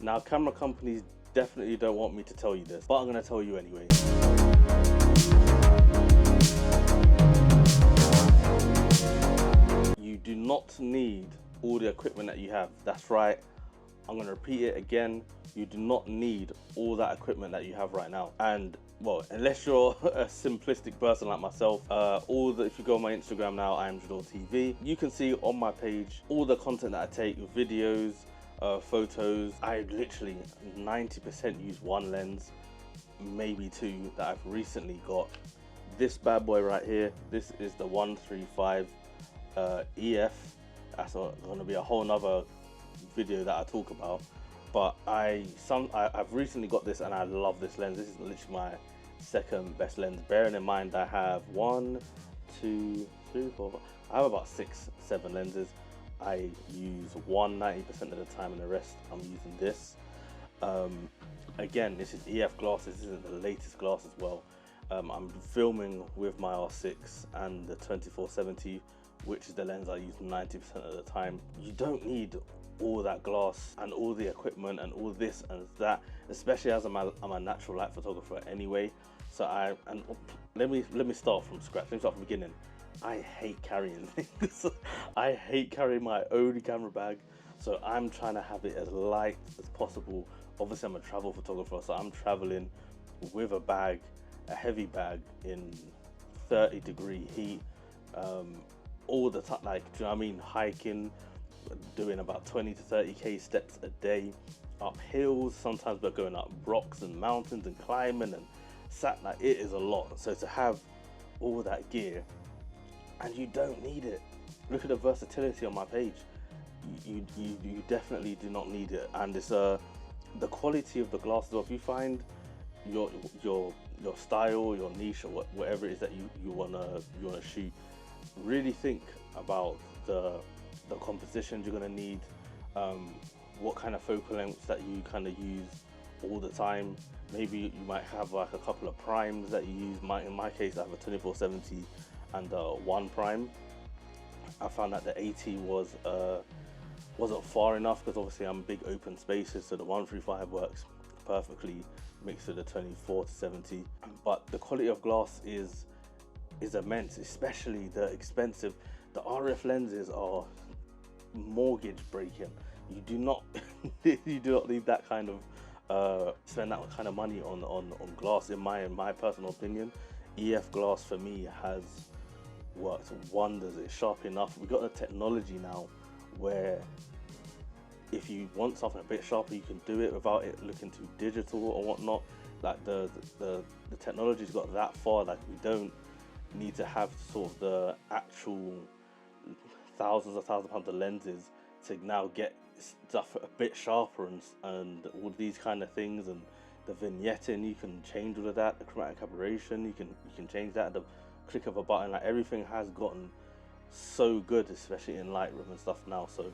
Now, camera companies definitely don't want me to tell you this, but I'm going to tell you anyway. You do not need all the equipment that you have. That's right, I'm going to repeat it again. You do not need all that equipment that you have right now. And well, unless you're a simplistic person like myself, if you go on my Instagram now, IAmJadoreTV, you can see on my page all the content that I take, videos, photos. I literally 90% use one lens, maybe two, that I've recently got. This bad boy right here, this is the 135 EF. That's going to be a whole nother video that I talk about. But I've recently got this and I love this lens. This is literally my second best lens. Bearing in mind I have 1, 2, 3, 4, 5. I have about 6, 7 lenses. I use one 90% of the time, and the rest I'm using this. Again, this is EF glass. This isn't the latest glass as well. I'm filming with my R6 and the 24-70, which is the lens I use 90% of the time. You don't need all that glass and all the equipment and all this and that, especially as I'm a natural light photographer anyway. So let me start from scratch. Let me start from the beginning. I hate carrying things. I hate carrying my own camera bag, so I'm trying to have it as light as possible. Obviously I'm a travel photographer, so I'm traveling with a bag, a heavy bag in 30-degree heat all the time. Like, do you know what I mean? Hiking, doing about 20 to 30k steps a day, up hills. Sometimes we're going up rocks and mountains and climbing and like, it is a lot. So to have all that gear, and you don't need it. Look at the versatility on my page. You definitely do not need it. And it's the quality of the glass. So if you find your style, your niche, or whatever it is that you wanna shoot, really think about the compositions you're gonna need, what kind of focal lengths that you kind of use all the time. Maybe you might have like a couple of primes that you use. In my case, I have a 24-70 and 1 prime. I found that the 80 wasn't far enough, because obviously I'm big open spaces, so the 135 works perfectly mixed with the 24-70. But the quality of glass is immense, especially the expensive. The RF lenses are mortgage breaking. You do not need that kind of spend that kind of money on glass. In my personal opinion, EF glass for me has worked wonders. It's sharp enough. We've got a technology now where if you want something a bit sharper, you can do it without it looking too digital or whatnot. Like the technology's got that far. Like, we don't need to have sort of the actual thousands of pounds of lenses to now get stuff a bit sharper and all these kind of things. And the vignetting, you can change all of that. The chromatic aberration, you can change that at the click of a button. Like, everything has gotten so good, especially in Lightroom and stuff now. So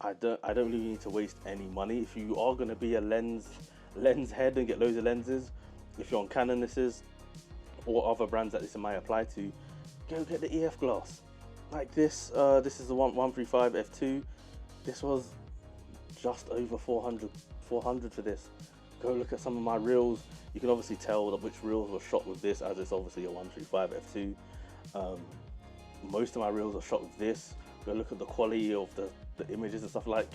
I don't really need to waste any money. If you are going to be a lens head and get loads of lenses, if you're on Canon, this is, or other brands that this might apply to, go get the EF glass. Like this is the 135 f2. This was just over 400 for this. Go look at some of my reels. You can obviously tell that which reels were shot with this, as it's obviously a 135 f2. Most of my reels are shot with this. Go look at the quality of the images and stuff. Like,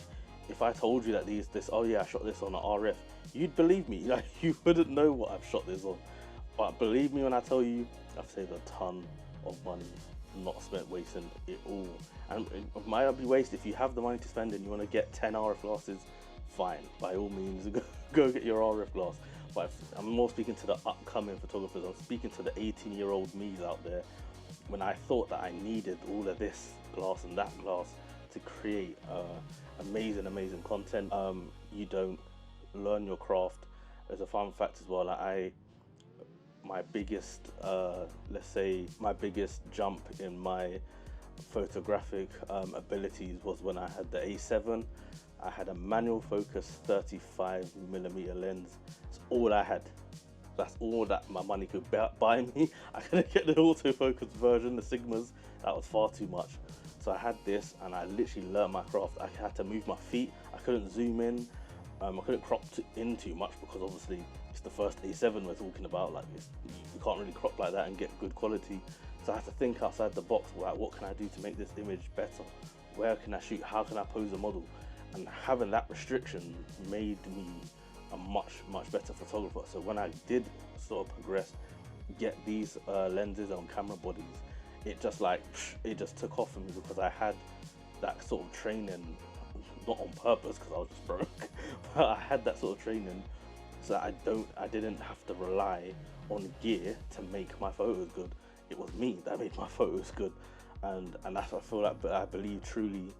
if I told you that oh yeah, I shot this on an RF, you'd believe me. Like, you wouldn't know what I've shot this on. But believe me when I tell you, I've saved a ton of money, not spent wasting it all. And it might not be waste. If you have the money to spend and you want to get 10 RF glasses, fine, by all means, go get your RF glass. But I'm more speaking to the upcoming photographers. I'm speaking to the 18-year-old me's out there. When I thought that I needed all of this glass and that glass to create amazing content, you don't learn your craft. As a fun fact as well, like my biggest let's say my biggest jump in my photographic abilities was when I had the A7. I had a manual focus 35mm lens. That's all I had. That's all that my money could buy me. I couldn't get the autofocus version, the Sigmas. That was far too much. So I had this, and I literally learned my craft. I had to move my feet. I couldn't zoom in. I couldn't crop in too much because obviously it's the first A7 we're talking about. Like you can't really crop like that and get good quality. So I had to think outside the box. Like, what can I do to make this image better? Where can I shoot? How can I pose a model? And having that restriction made me a much better photographer. So when I did sort of progress, get these lenses on camera bodies, it just took off for me because I had that sort of training, not on purpose because I was just broke, but I had that sort of training so that I didn't have to rely on gear to make my photos good. It was me that made my photos good, and that's what I feel like. But I believe truly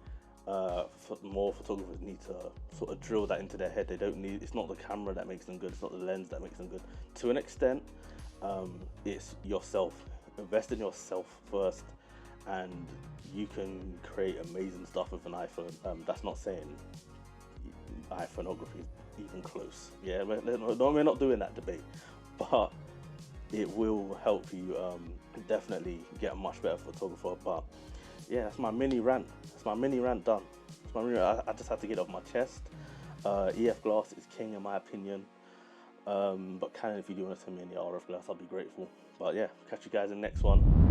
more photographers need to sort of drill that into their head. They don't need, it's not the camera that makes them good, it's not the lens that makes them good. To an extent, it's yourself. Invest in yourself first, and you can create amazing stuff with an iPhone. That's not saying iPhoneography is even close. Yeah, we're not doing that debate, but it will help you definitely get a much better photographer. But yeah, that's my mini rant. That's my mini rant done. I just had to get it off my chest. EF glass is king in my opinion. But Canon, if you do want to send me any RF glass, I'll be grateful. But yeah, catch you guys in the next one.